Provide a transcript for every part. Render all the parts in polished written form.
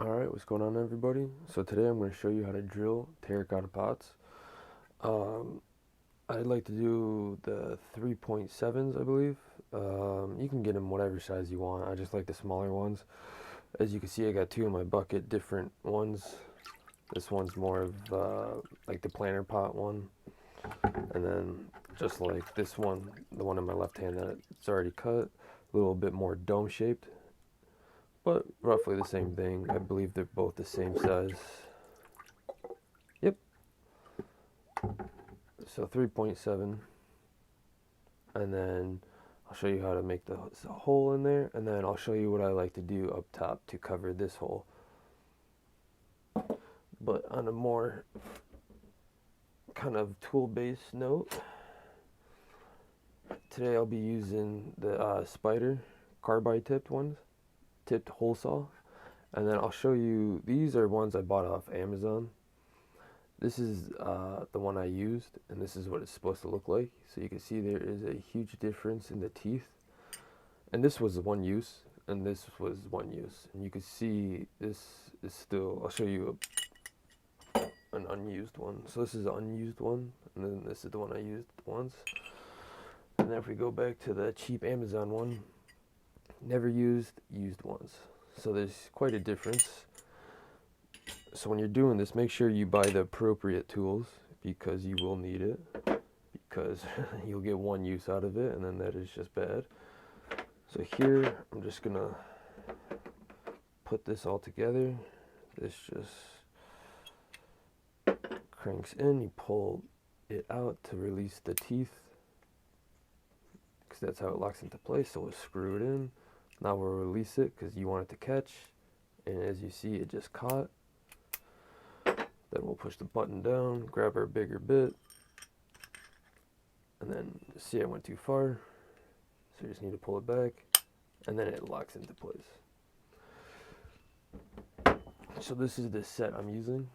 Alright, what's going on everybody? So today I'm going to show you how to drill terracotta pots. Um, I like to do the 3.7s, I believe. You can get them whatever size you want. I just like the smaller ones. As you can see, I got two in my bucket, different ones. This one's more of like the planter pot one. And then just like this one, the one in my left hand that's already cut, a little bit more dome shaped, but roughly the same thing. I believe they're both the same size. Yep. So 3.7, and then I'll show you how to make the hole in there, and then I'll show you what I like to do up top to cover this hole. But on a more kind of tool-based note, today I'll be using the Spider carbide tipped ones, tipped hole saw, and then I'll show you, these are ones I bought off Amazon. This is the one I used, and this is what it's supposed to look like. So you can see there is a huge difference in the teeth. And this was one use, and this was one use. And you can see this is still, I'll show you an unused one. So this is an unused one, and then this is the one I used once. And then if we go back to the cheap Amazon one, never used, used once. So there's quite a difference. So when you're doing this, make sure you buy the appropriate tools, because you will need it, because you'll get one use out of it, and then that is just bad. So here I'm just gonna put this all together. This just cranks in, you pull it out to release the teeth, because that's how it locks into place. So we'll screw it in. Now we'll release it because you want it to catch, and as you see, it just caught. Then we'll push the button down, grab our bigger bit, and then see I went too far, so you just need to pull it back, and then it locks into place. So this is the set I'm using.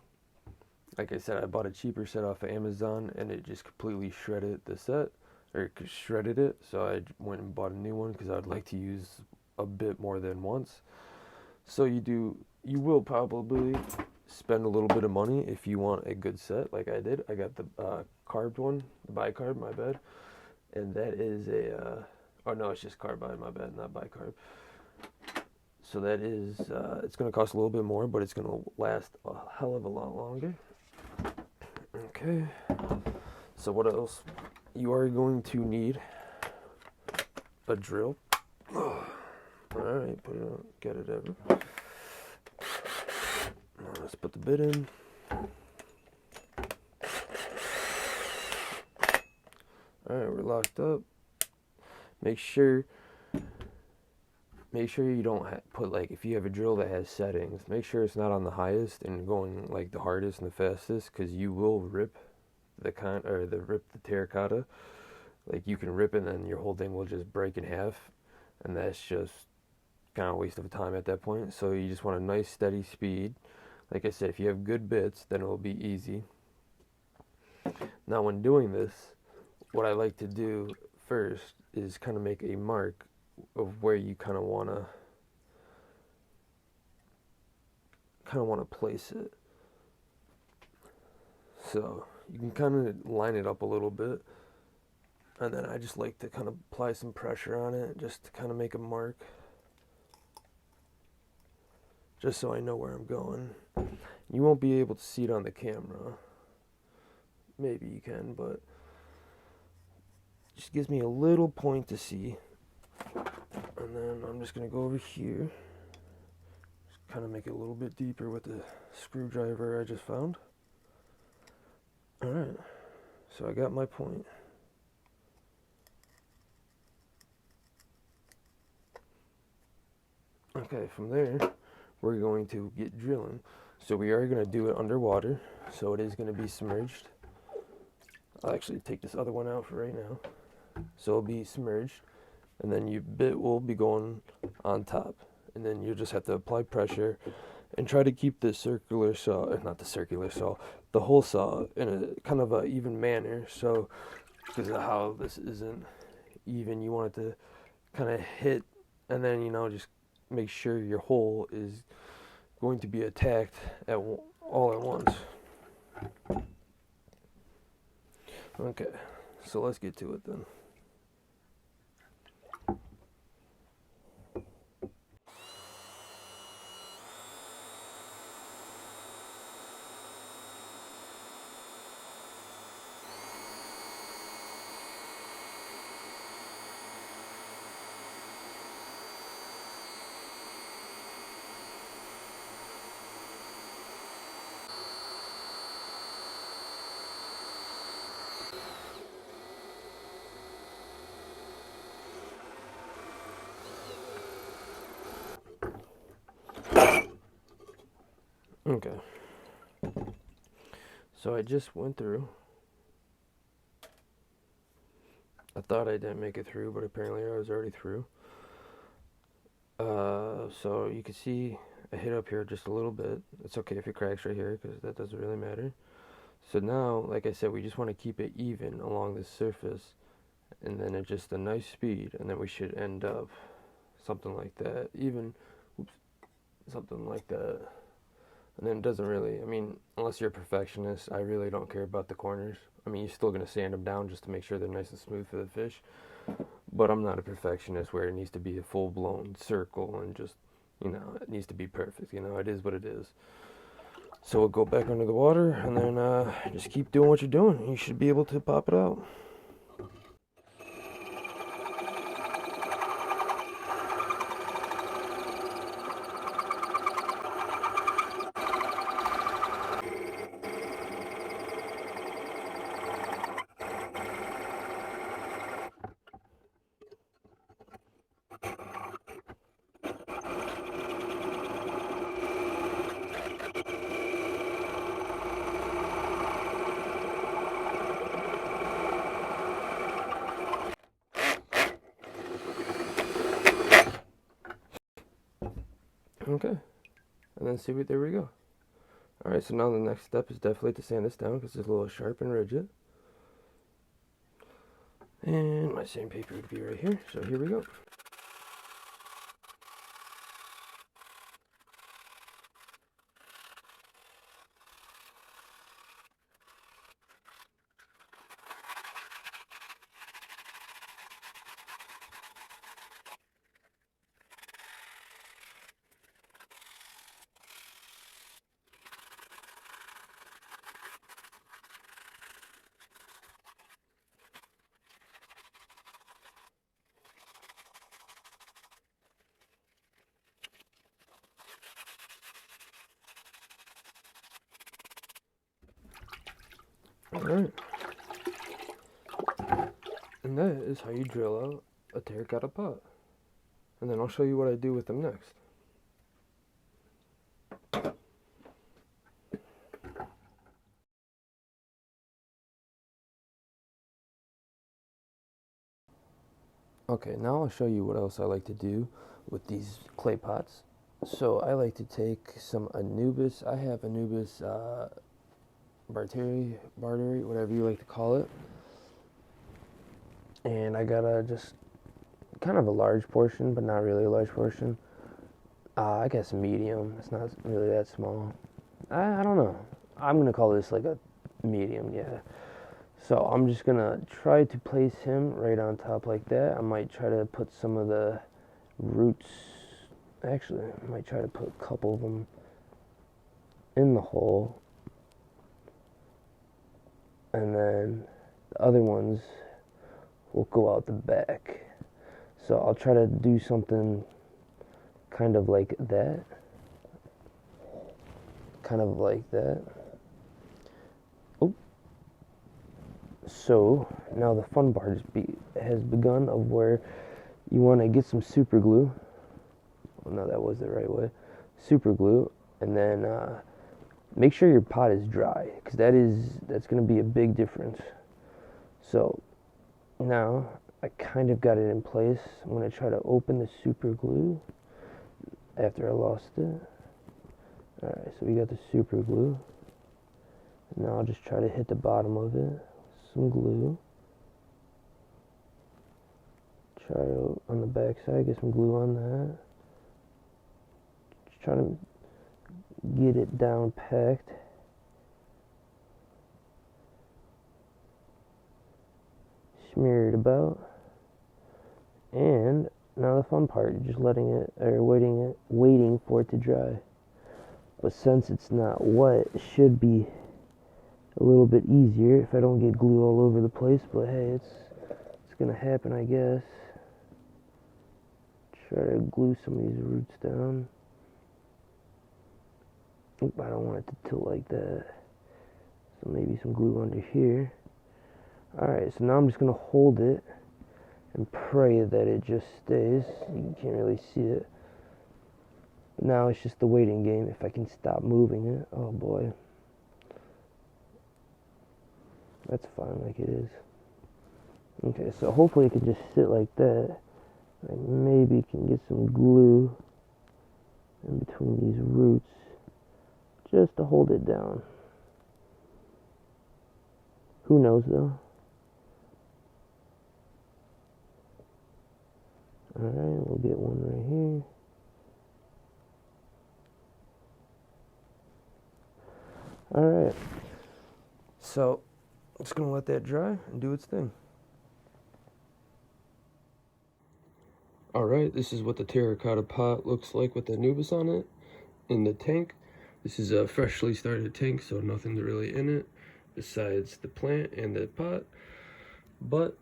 Like I said, I bought a cheaper set off of Amazon, and it just completely shredded the set, or shredded it, so I went and bought a new one because I'd like to use a bit more than once. So you will probably spend a little bit of money if you want a good set like I did. I got the carved one, the bicarb, my bad. And that is oh no, it's just carbide, my bad, not bicarb. So that is, it's going to cost a little bit more, but it's going to last a hell of a lot longer. Okay, so what else? You are going to need a drill. Alright, put it on, get it ever. Let's put the bit in. Alright, we're locked up. Make sure you don't put, like, if you have a drill that has settings, make sure it's not on the highest and going like the hardest and the fastest, because you will rip the terracotta. Like, you can rip it and then your whole thing will just break in half, and that's just kind of a waste of time at that point. So you just want a nice steady speed. Like I said, if you have good bits, then it will be easy. Now when doing this, what I like to do first is kind of make a mark of where you kind of want to place it. So you can kind of line it up a little bit, and then I just like to kind of apply some pressure on it just to kind of make a mark, just so I know where I'm going. You won't be able to see it on the camera. Maybe you can, but it just gives me a little point to see. And then I'm just going to go over here, just kind of make it a little bit deeper with the screwdriver I just found. Alright, so I got my point. Okay, from there, we're going to get drilling. So we are going to do it underwater, so it is going to be submerged. I'll actually take this other one out for right now. So it'll be submerged, and then your bit will be going on top. And then you just have to apply pressure and try to keep the circular saw, not the circular saw, the hole saw in a kind of a even manner. So because of how this isn't even, you want it to kind of hit, and then, just make sure your hole is going to be attacked all at once. Okay, so let's get to it then. Okay, so I just went through. I thought I didn't make it through, but apparently I was already through. So you can see I hit up here just a little bit. It's okay if it cracks right here because that doesn't really matter. So now, like I said, we just want to keep it even along the surface, and then at just a nice speed, and then we should end up something like that, even, oops, something like that. And then it doesn't really, I mean, unless you're a perfectionist, I really don't care about the corners. I mean, you're still going to sand them down just to make sure they're nice and smooth for the fish. But I'm not a perfectionist where it needs to be a full blown circle and just, it needs to be perfect. It is what it is. So we'll go back under the water and then just keep doing what you're doing. You should be able to pop it out. Okay. And then see what, there we go. Alright, so now the next step is definitely to sand this down because it's a little sharp and rigid. And my sandpaper would be right here, so here we go. Alright. And that is how you drill out a terracotta pot. And then I'll show you what I do with them next. Okay, now I'll show you what else I like to do with these clay pots. So I like to take some Anubis. I have Anubis barteri, whatever you like to call it. And I got just kind of a large portion, but not really a large portion. I guess medium. It's not really that small. I don't know. I'm going to call this like a medium, yeah. So I'm just going to try to place him right on top like that. I might try to put some of the roots, actually, I might try to put a couple of them in the hole. And then the other ones will go out the back. So I'll try to do something kind of like that. Kind of like that. Oh. So now the fun part has begun of where you want to get some super glue. Oh, no, that was the right way. Super glue, and then make sure your pot is dry, because that's going to be a big difference. So now I kind of got it in place. I'm going to try to open the super glue after I lost it. Alright, so we got the super glue. Now I'll just try to hit the bottom of it. Some glue. Try on the back side, get some glue on that. Just try to get it down packed. Smear it about. And now the fun part, just letting it, or waiting for it to dry. But since it's not wet, it should be a little bit easier if I don't get glue all over the place. But hey, it's gonna happen, I guess. Try to glue some of these roots down. Oop, I don't want it to tilt like that. So maybe some glue under here. Alright, so now I'm just gonna hold it and pray that it just stays. You can't really see it. But now it's just the waiting game. If I can stop moving it. Oh boy. That's fine like it is. Okay, so hopefully it can just sit like that. I maybe can get some glue in between these roots just to hold it down. Who knows though? Alright, we'll get one right here. Alright. So, I'm just gonna let that dry and do its thing. Alright, this is what the terracotta pot looks like with the Anubis on it in the tank. This is a freshly started tank, so nothing's really in it besides the plant and the pot. But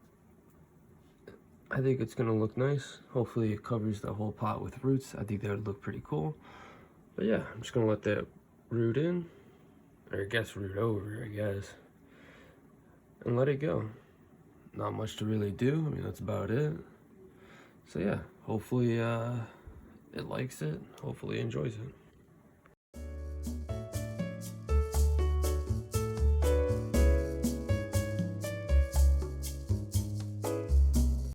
I think it's gonna look nice. Hopefully it covers the whole pot with roots. I think that would look pretty cool. But yeah, I'm just gonna let that root in, or I guess root over, I guess, and let it go. Not much to really do. I mean, that's about it. So yeah, hopefully it likes it. Hopefully it enjoys it.